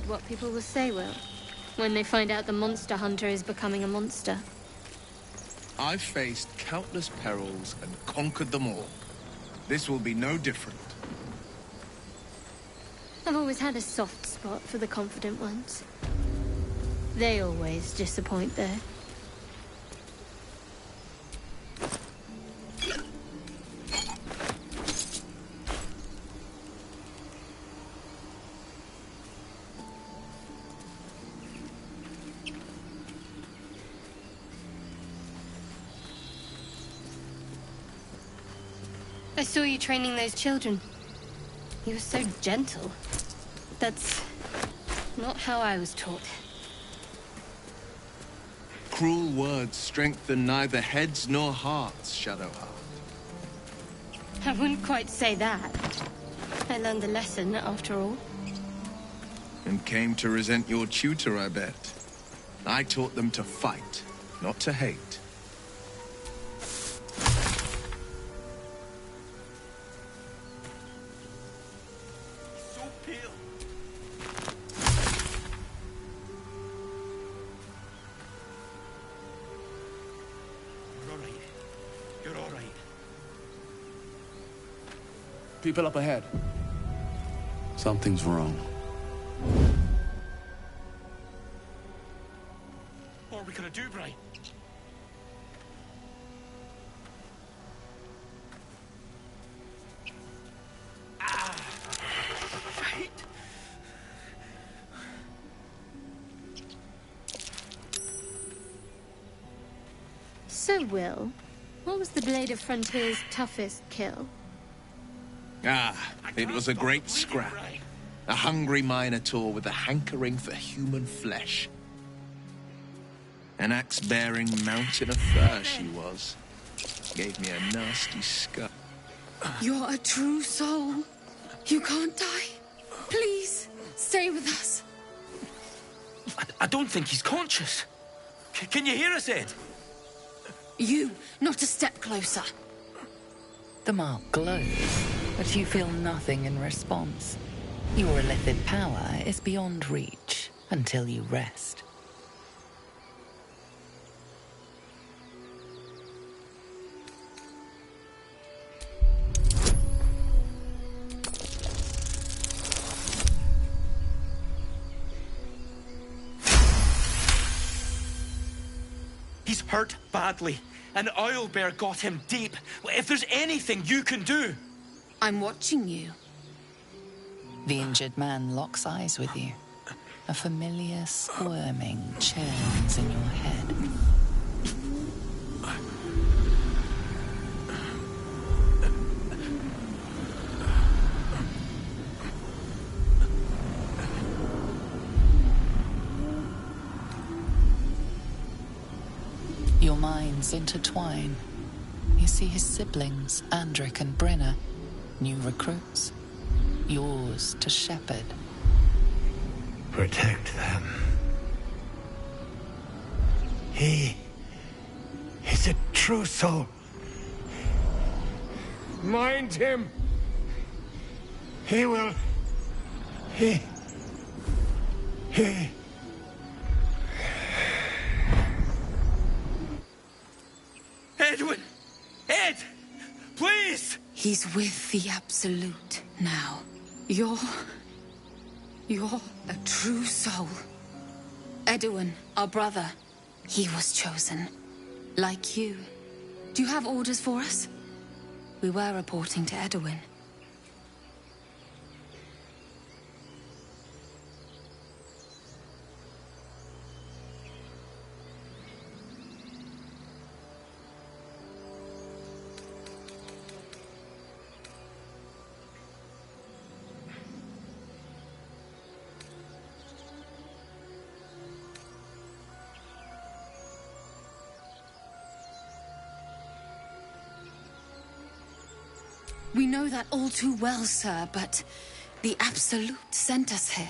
afraid what people will say, Will, when they find out the monster hunter is becoming a monster. I've faced countless perils and conquered them all. This will be no different. I've always had a soft spot for the confident ones. They always disappoint, though. I saw you training those children. You were so gentle. That's not how I was taught. Cruel words strengthen neither heads nor hearts, Shadowheart. I wouldn't quite say that. I learned the lesson, after all. And came to resent your tutor, I bet. I taught them to fight, not to hate. People up ahead. Something's wrong. What are we gonna do, Brian? Right. So, Will, what was the Blade of Frontier's toughest kill? It was a great scrap. A hungry minotaur with a hankering for human flesh. An axe-bearing mountain of fur she was. Gave me a nasty scut. You're a true soul. You can't die. Please, stay with us. I don't think he's conscious. Can you hear us, Ed? You, not a step closer. The mark glows, but you feel nothing in response. Your illithid power is beyond reach until you rest. He's hurt badly. An owlbear got him deep. If there's anything you can do... I'm watching you. The injured man locks eyes with you. A familiar squirming churns in your head. Your minds intertwine. You see his siblings, Andric and Brenna, new recruits, yours to shepherd. Protect them. He is a true soul. Mind him. He will... He... Edwin! Ed! Please! He's with the Absolute now. You're a true soul. Edwin, our brother, he was chosen. Like you. Do you have orders for us? We were reporting to Edwin. We know that all too well, sir, but the Absolute sent us here.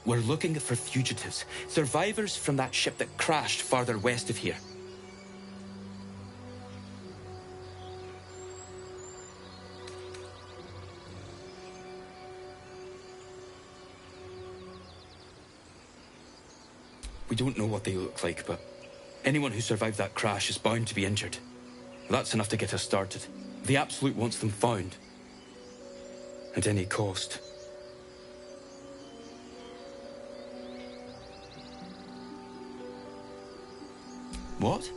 We're looking for fugitives. Survivors from that ship that crashed farther west of here. We don't know what they look like, but anyone who survived that crash is bound to be injured. That's enough to get us started. The Absolute wants them found. At any cost. What?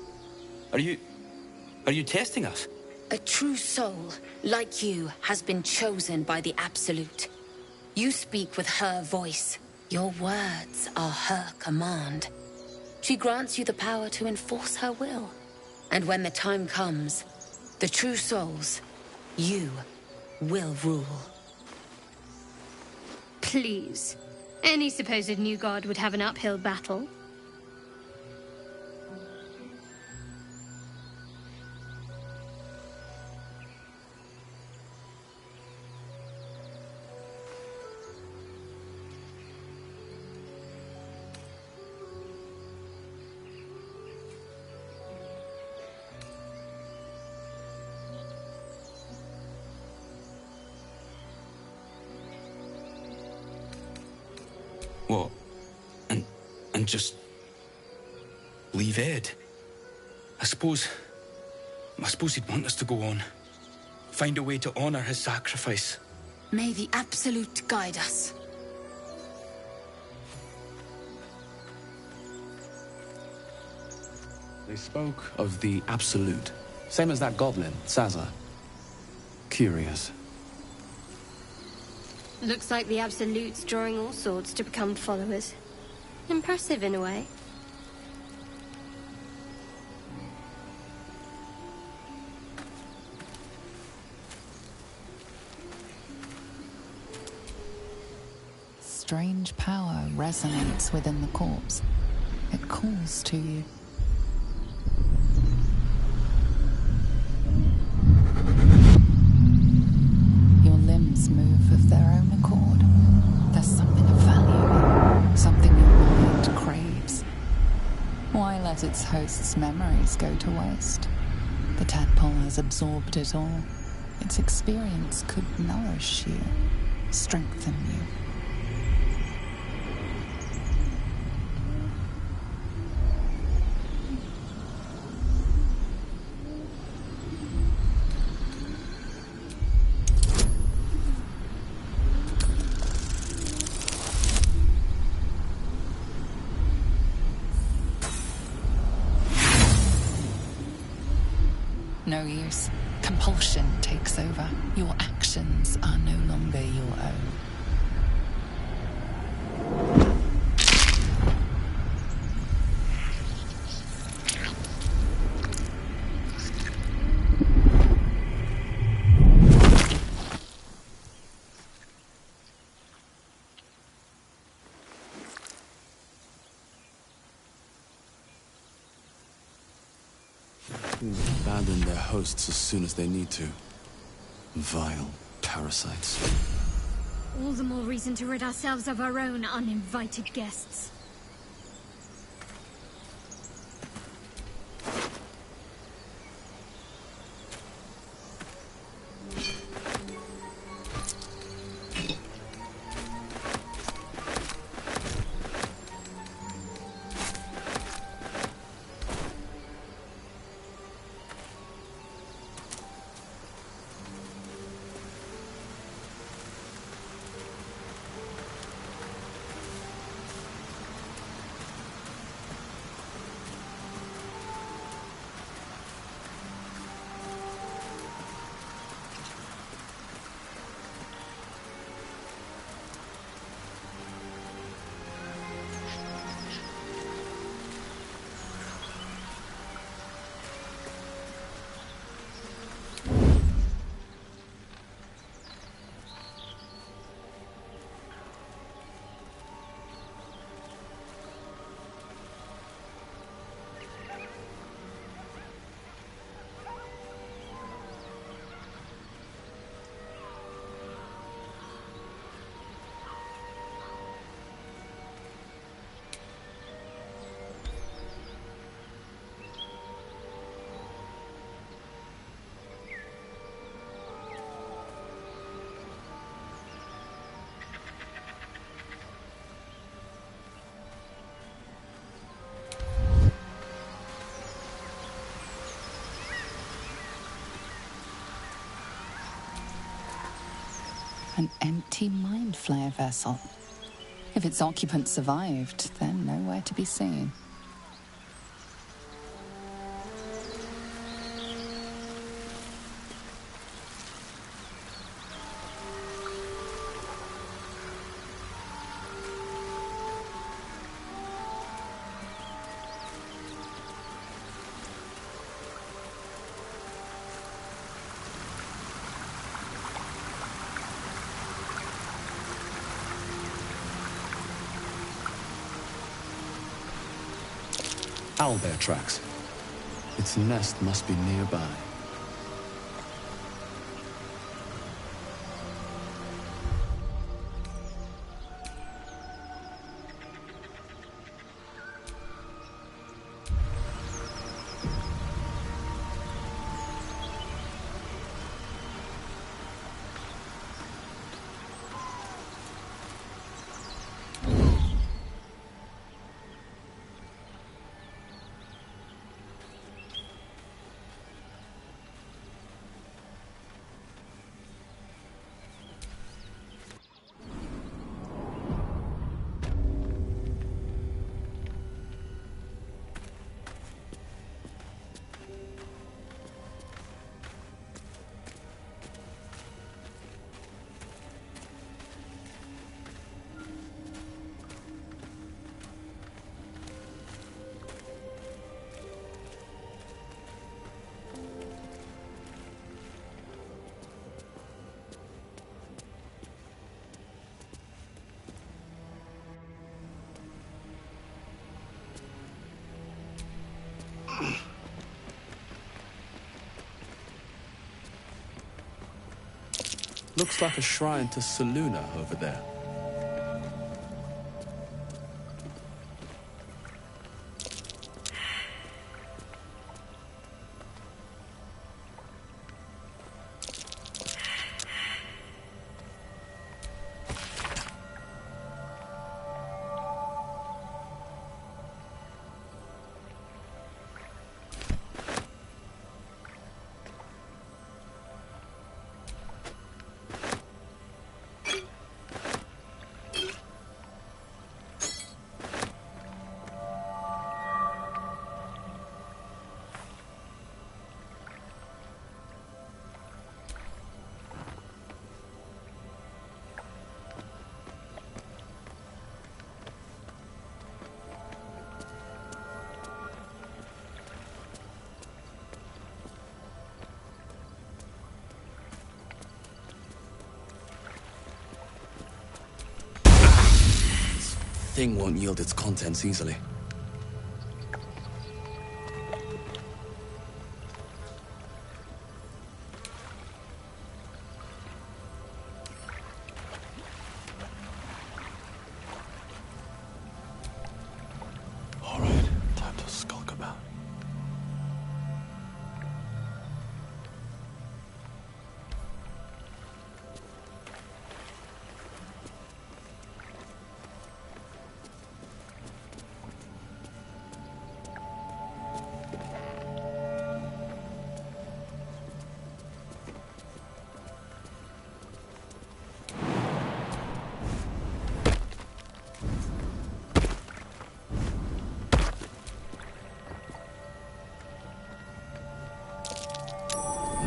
Are you testing us? A true soul, like you, has been chosen by the Absolute. You speak with her voice. Your words are her command. She grants you the power to enforce her will. And when the time comes, the true souls, you will rule. Please. Any supposed new god would have an uphill battle. What? And just leave Ed? I suppose he'd want us to go on. Find a way to honor his sacrifice. May the Absolute guide us. They spoke of the Absolute. Same as that goblin, Sazza. Curious. Looks like the Absolute's drawing all sorts to become followers. Impressive in a way. Strange power resonates within the corpse. It calls to you. Your limbs move of their own accord. There's something of value, something your mind craves. Why let its host's memories go to waste? The tadpole has absorbed it all. Its experience could nourish you, strengthen you. No use. Compulsion takes over. Your actions are no longer your own. Abandon their hosts as soon as they need to. Vile parasites. All the more reason to rid ourselves of our own uninvited guests. An empty mind flayer vessel. If its occupants survived, they're nowhere to be seen. Owlbear tracks. Its nest must be nearby. Looks like a shrine to Seluna over there. Thing won't yield its contents easily. All right, time to skulk about.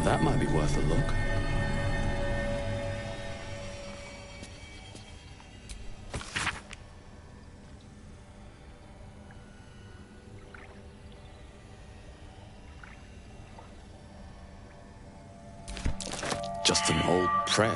That might be worth a look. Just an old prayer.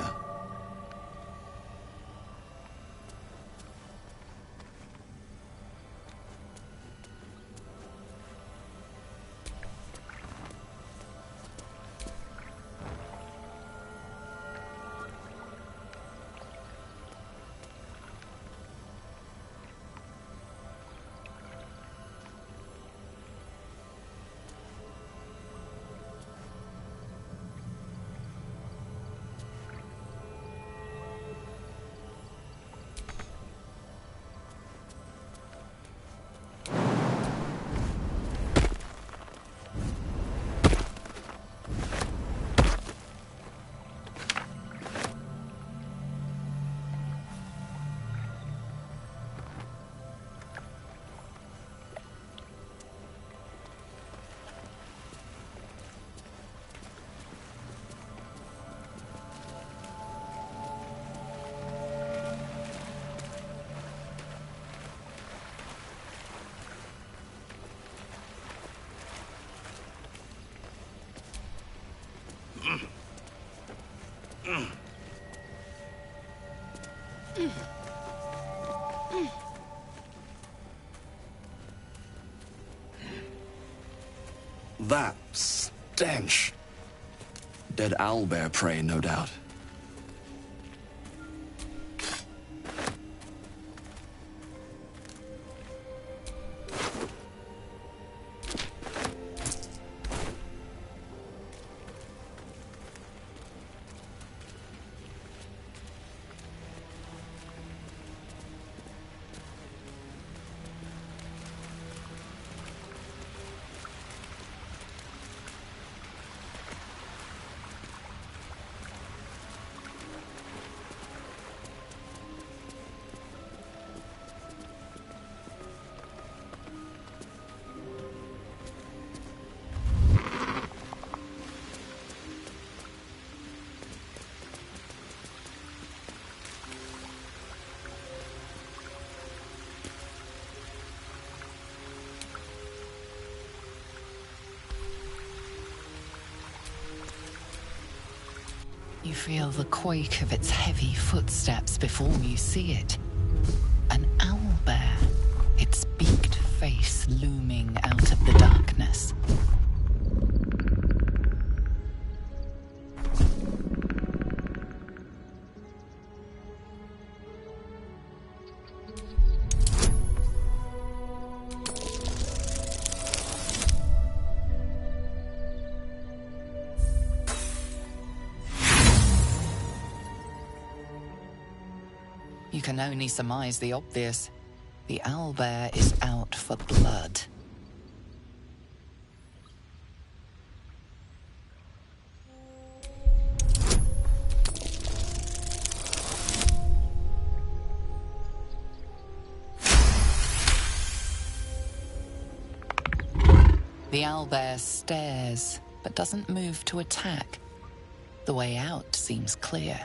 That stench. Dead owlbear prey, no doubt. You feel the quake of its heavy footsteps before you see it. An owlbear, its beaked face looming out of the darkness. You can only surmise the obvious. The owlbear is out for blood. The owlbear stares, but doesn't move to attack. The way out seems clear.